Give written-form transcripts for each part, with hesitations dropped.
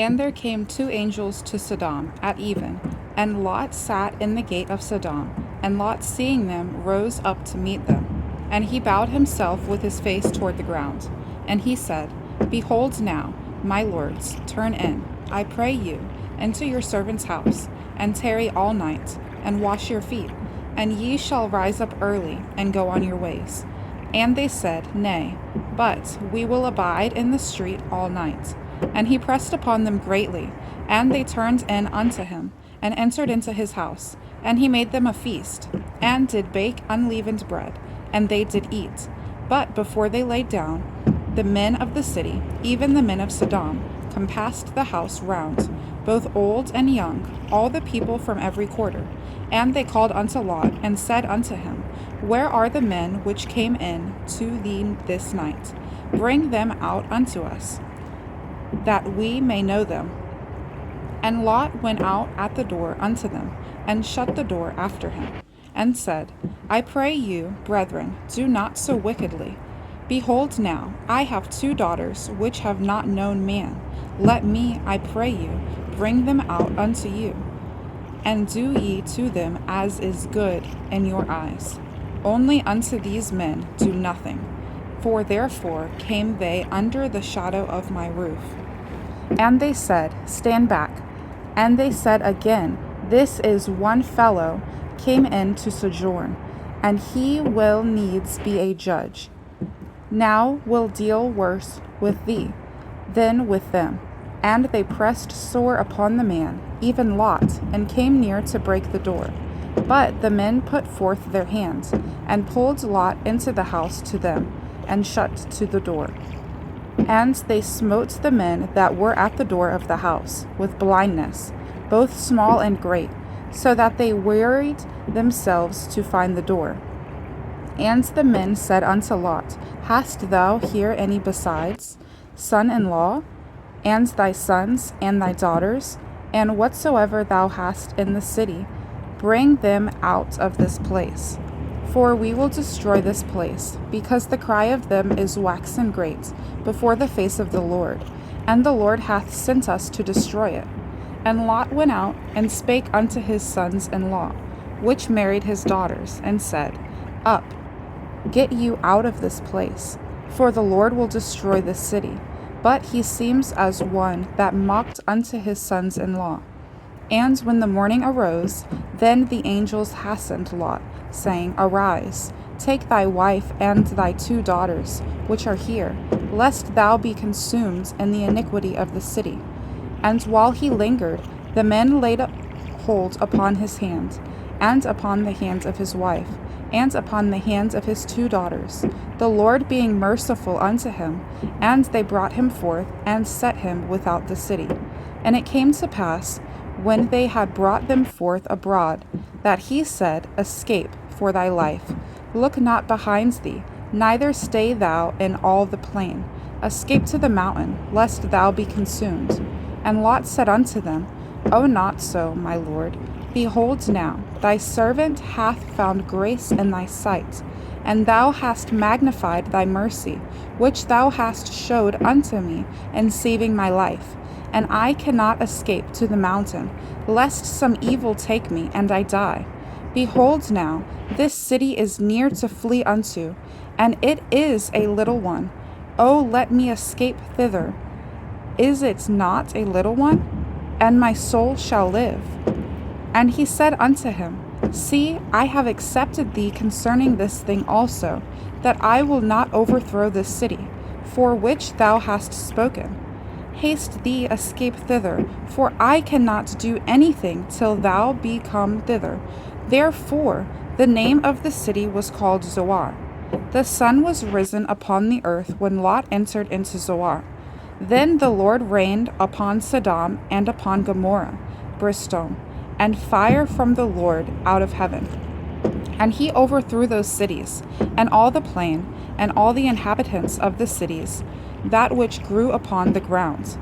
And there came two angels to Sodom at even, and Lot sat in the gate of Sodom. And Lot, seeing them, rose up to meet them. And he bowed himself with his face toward the ground. And he said, Behold now, my lords, turn in, I pray you, into your servant's house, and tarry all night, and wash your feet, and ye shall rise up early, and go on your ways. And they said, Nay, but we will abide in the street all night. And he pressed upon them greatly, and they turned in unto him, and entered into his house. And he made them a feast, and did bake unleavened bread, and they did eat. But before they laid down, the men of the city, even the men of Sodom, compassed the house round, both old and young, all the people from every quarter. And they called unto Lot, and said unto him, Where are the men which came in to thee this night? Bring them out unto us, that we may know them. And Lot went out at the door unto them, and shut the door after him, and said, I pray you, brethren, do not so wickedly. Behold now, I have two daughters which have not known man. Let me, I pray you, bring them out unto you, and do ye to them as is good in your eyes. Only unto these men do nothing, for therefore came they under the shadow of my roof. And they said, Stand back. And they said again, This is one fellow came in to sojourn, and he will needs be a judge. Now will deal worse with thee than with them. And they pressed sore upon the man, even Lot, and came near to break the door. But the men put forth their hands, and pulled Lot into the house to them, and shut to the door. And they smote the men that were at the door of the house with blindness, both small and great, so that they wearied themselves to find the door. And the men said unto Lot, Hast thou here any besides, son-in-law, and thy sons, and thy daughters, and whatsoever thou hast in the city? Bring them out of this place. For we will destroy this place, because the cry of them is waxen great before the face of the Lord, and the Lord hath sent us to destroy it. And Lot went out, and spake unto his sons-in-law, which married his daughters, and said, Up, get you out of this place, for the Lord will destroy this city. But he seems as one that mocked unto his sons-in-law. And when the morning arose, then the angels hastened Lot, saying, Arise, take thy wife and thy two daughters, which are here, lest thou be consumed in the iniquity of the city. And while he lingered, the men laid hold upon his hand, and upon the hand of his wife, and upon the hands of his two daughters, the Lord being merciful unto him. And they brought him forth, and set him without the city. And it came to pass, when they had brought them forth abroad, that he said, Escape for thy life. Look not behind thee, neither stay thou in all the plain. Escape to the mountain, lest thou be consumed. And Lot said unto them, O not so, my lord. Behold now, thy servant hath found grace in thy sight, and thou hast magnified thy mercy, which thou hast showed unto me in saving my life. And I cannot escape to the mountain, lest some evil take me, and I die. Behold now, this city is near to flee unto, and it is a little one. O let me escape thither. Is it not a little one? And my soul shall live. And he said unto him, See, I have accepted thee concerning this thing also, that I will not overthrow this city, for which thou hast spoken. Haste thee, escape thither, for I cannot do anything till thou be come thither. Therefore the name of the city was called Zoar. The sun was risen upon the earth when Lot entered into Zoar. Then the Lord rained upon Sodom and upon Gomorrah, brimstone, and fire from the Lord out of heaven. And he overthrew those cities, and all the plain, and all the inhabitants of the cities, that which grew upon the ground.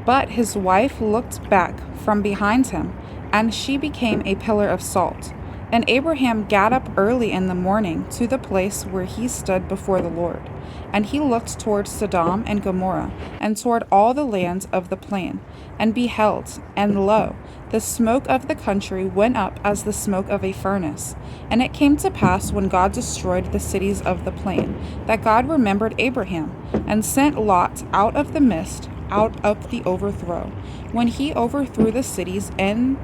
But his wife looked back from behind him, and she became a pillar of salt. Then Abraham got up early in the morning to the place where he stood before the Lord. And he looked toward Sodom and Gomorrah, and toward all the lands of the plain, and beheld, and lo, the smoke of the country went up as the smoke of a furnace. And it came to pass, when God destroyed the cities of the plain, that God remembered Abraham, and sent Lot out of the midst, out of the overthrow, when he overthrew the cities in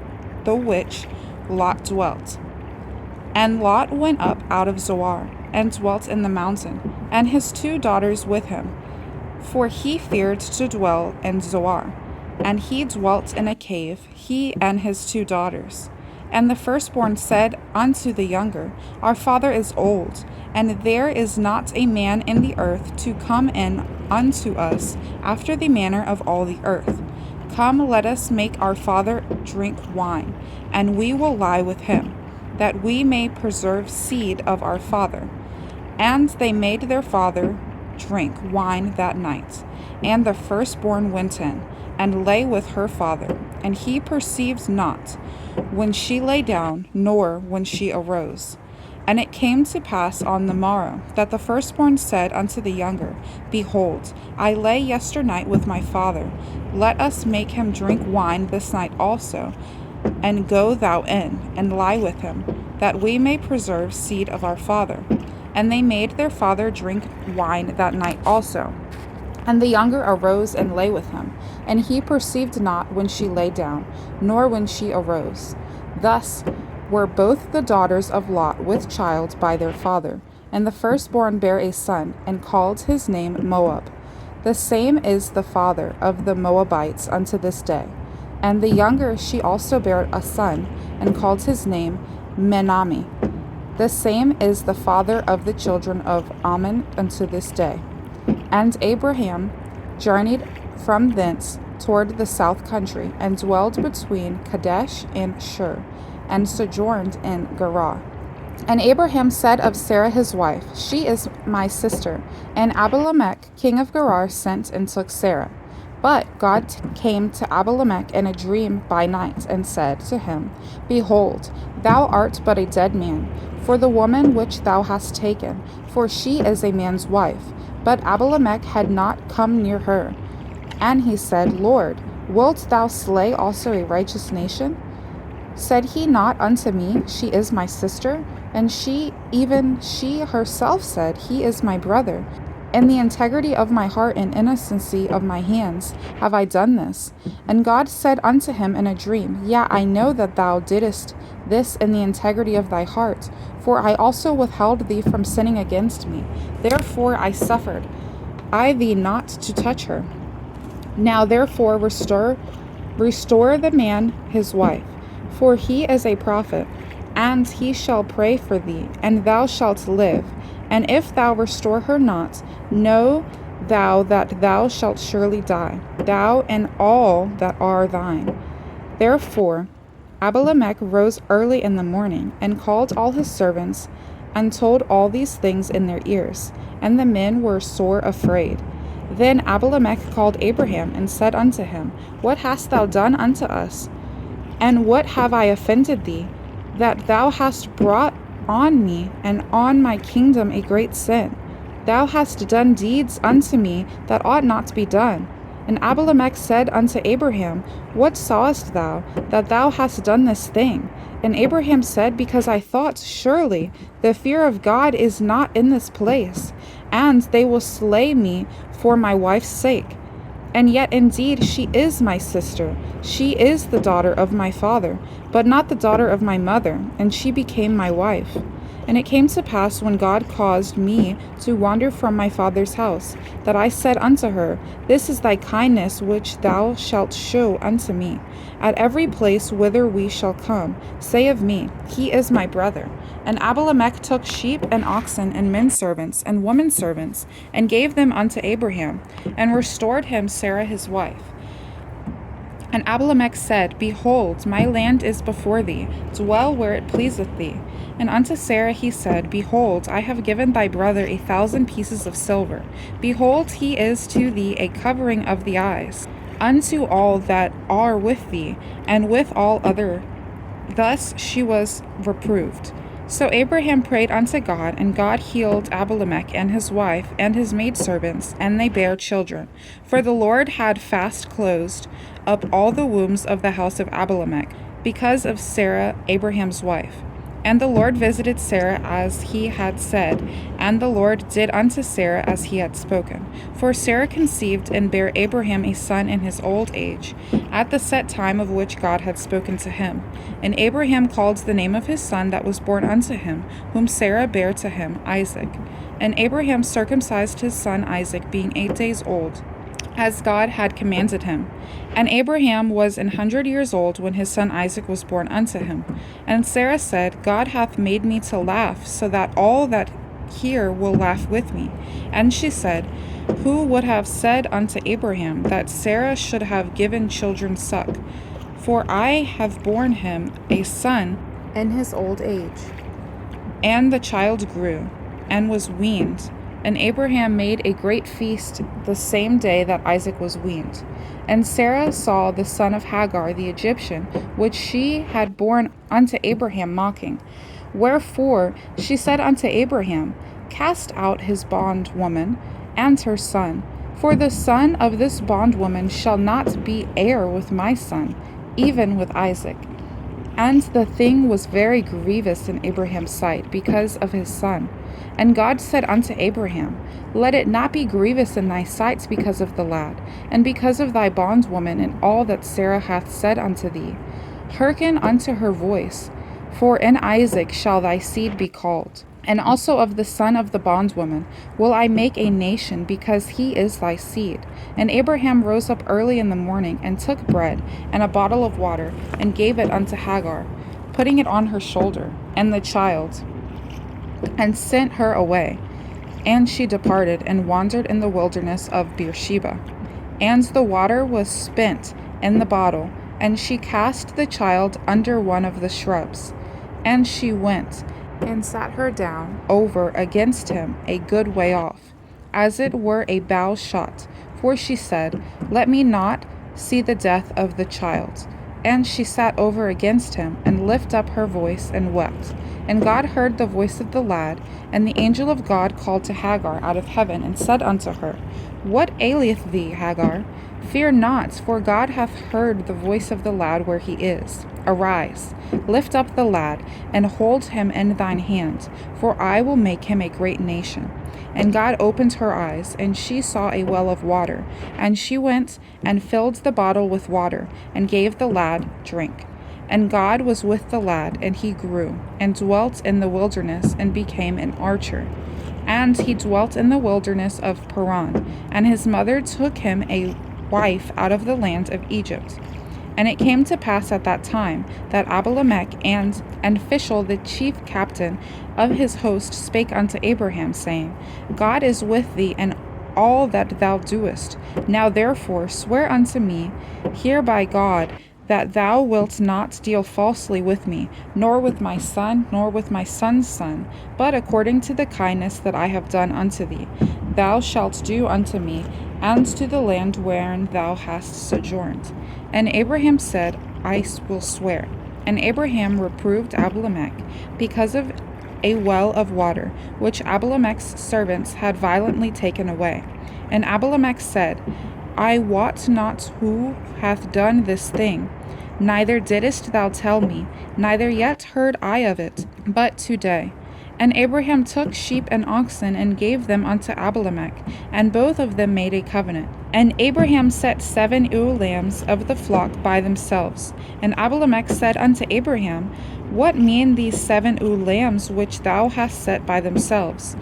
the which Lot dwelt. And Lot went up out of Zoar, and dwelt in the mountain, and his 2 daughters with him, for he feared to dwell in Zoar. And he dwelt in a cave, he and his 2 daughters. And the firstborn said unto the younger, Our father is old, and there is not a man in the earth to come in unto us after the manner of all the earth. Come, let us make our father drink wine, and we will lie with him, that we may preserve seed of our father. And they made their father drink wine that night. And the firstborn went in, and lay with her father. And he perceived not when she lay down, nor when she arose. And it came to pass on the morrow, that the firstborn said unto the younger, Behold, I lay yesternight with my father. Let us make him drink wine this night also, and go thou in, and lie with him, that we may preserve seed of our father. And they made their father drink wine that night also. And the younger arose and lay with him, and he perceived not when she lay down, nor when she arose. Thus were both the daughters of Lot with child by their father. And the firstborn bare a son, and called his name Moab. The same is the father of the Moabites unto this day. And the younger she also bare a son, and called his name Menami. The same is the father of the children of Ammon unto this day. And Abraham journeyed from thence toward the south country, and dwelled between Kadesh and Shur, and sojourned in Gerar. And Abraham said of Sarah his wife, She is my sister. And Abimelech king of Gerar sent and took Sarah. But God came to Abimelech in a dream by night, and said to him, Behold, thou art but a dead man, for the woman which thou hast taken, for she is a man's wife. But Abimelech had not come near her. And he said, Lord, wilt thou slay also a righteous nation? Said he not unto me, She is my sister? And she herself said, He is my brother. In the integrity of my heart and innocency of my hands have I done this. And God said unto him in a dream, Yea, I know that thou didst this in the integrity of thy heart, for I also withheld thee from sinning against me. Therefore I suffered I thee not to touch her. Now therefore restore the man his wife, for he is a prophet, and he shall pray for thee, and thou shalt live. And if thou restore her not, know thou that thou shalt surely die, thou and all that are thine. Therefore Abimelech rose early in the morning, and called all his servants, and told all these things in their ears. And the men were sore afraid. Then Abimelech called Abraham, and said unto him, What hast thou done unto us? And what have I offended thee, that thou hast brought on me and on my kingdom a great sin? Thou hast done deeds unto me that ought not to be done. And Abimelech said unto Abraham, What sawest thou, that thou hast done this thing? And Abraham said, Because I thought, surely the fear of God is not in this place, and they will slay me for my wife's sake. And yet indeed she is my sister, she is the daughter of my father, but not the daughter of my mother, and she became my wife. And it came to pass, when God caused me to wander from my father's house, that I said unto her, This is thy kindness which thou shalt show unto me. At every place whither we shall come, say of me, He is my brother. And Abimelech took sheep and oxen and men servants and women servants, and gave them unto Abraham, and restored him Sarah his wife. And Abimelech said, Behold, my land is before thee, dwell where it pleaseth thee. And unto Sarah he said, Behold, I have given thy brother 1,000 pieces of silver. Behold, he is to thee a covering of the eyes, unto all that are with thee, and with all other Thus she was reproved. So Abraham prayed unto God, and God healed Abimelech and his wife and his maidservants, and they bare children. For the Lord had fast closed up all the wombs of the house of Abimelech, because of Sarah Abraham's wife. And the Lord visited Sarah as he had said, and the Lord did unto Sarah as he had spoken. For Sarah conceived and bare Abraham a son in his old age, at the set time of which God had spoken to him. And Abraham called the name of his son that was born unto him, whom Sarah bare to him, Isaac. And Abraham circumcised his son Isaac, being 8 days old, as God had commanded him. And Abraham was 100 years old when his son Isaac was born unto him. And Sarah said, God hath made me to laugh, so that all that hear will laugh with me. And she said, Who would have said unto Abraham that Sarah should have given children suck? For I have borne him a son in his old age. And the child grew, and was weaned. And Abraham made a great feast the same day that Isaac was weaned. And Sarah saw the son of Hagar the Egyptian, which she had borne unto Abraham, mocking. Wherefore she said unto Abraham, Cast out his bondwoman and her son, for the son of this bondwoman shall not be heir with my son, even with Isaac. And the thing was very grievous in Abraham's sight because of his son. And God said unto Abraham, Let it not be grievous in thy sight because of the lad, and because of thy bondwoman, and all that Sarah hath said unto thee. Hearken unto her voice, for in Isaac shall thy seed be called. And also of the son of the bondwoman will I make a nation, because he is thy seed. And Abraham rose up early in the morning, and took bread and a bottle of water, and gave it unto Hagar, putting it on her shoulder, and the child, and sent her away. And she departed, and wandered in the wilderness of Beersheba. And the water was spent in the bottle, and she cast the child under one of the shrubs. And she went, and sat her down over against him a good way off, as it were a bow shot. For she said, Let me not see the death of the child. And she sat over against him, and lifted up her voice, and wept. And God heard the voice of the lad, and the angel of God called to Hagar out of heaven, and said unto her, What aileth thee, Hagar? Fear not, for God hath heard the voice of the lad where he is. Arise, lift up the lad, and hold him in thine hand, for I will make him a great nation. And God opened her eyes, and she saw a well of water. And she went and filled the bottle with water, and gave the lad drink. And God was with the lad, and he grew, and dwelt in the wilderness, and became an archer. And he dwelt in the wilderness of Paran, and his mother took him a wife out of the land of Egypt. And it came to pass at that time that Abimelech and Phishol the chief captain of his host spake unto Abraham, saying, God is with thee in all that thou doest. Now therefore swear unto me here by God, that thou wilt not deal falsely with me, nor with my son, nor with my son's son, but according to the kindness that I have done unto thee, thou shalt do unto me, and to the land wherein thou hast sojourned. And Abraham said, I will swear. And Abraham reproved Abimelech because of a well of water, which Abimelech's servants had violently taken away. And Abimelech said, I wot not who hath done this thing, neither didst thou tell me, neither yet heard I of it, but today. And Abraham took sheep and oxen, and gave them unto Abimelech, and both of them made a covenant. And Abraham set 7 ewe lambs of the flock by themselves. And Abimelech said unto Abraham, What mean these 7 ewe lambs which thou hast set by themselves?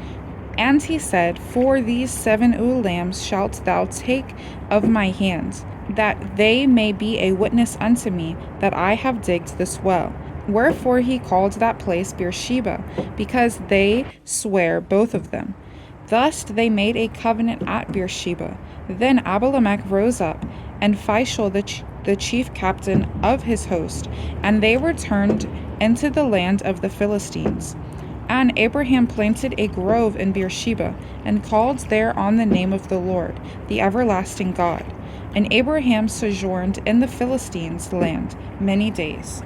And he said, For these 7 ewe lambs shalt thou take of my hand, that they may be a witness unto me that I have digged this well. Wherefore he called that place Beersheba, because they sware both of them. Thus they made a covenant at Beersheba. Then Abimelech rose up, and Phishol the chief captain of his host, and they returned into the land of the Philistines. And Abraham planted a grove in Beersheba, and called there on the name of the Lord, the everlasting God. And Abraham sojourned in the Philistines' land many days.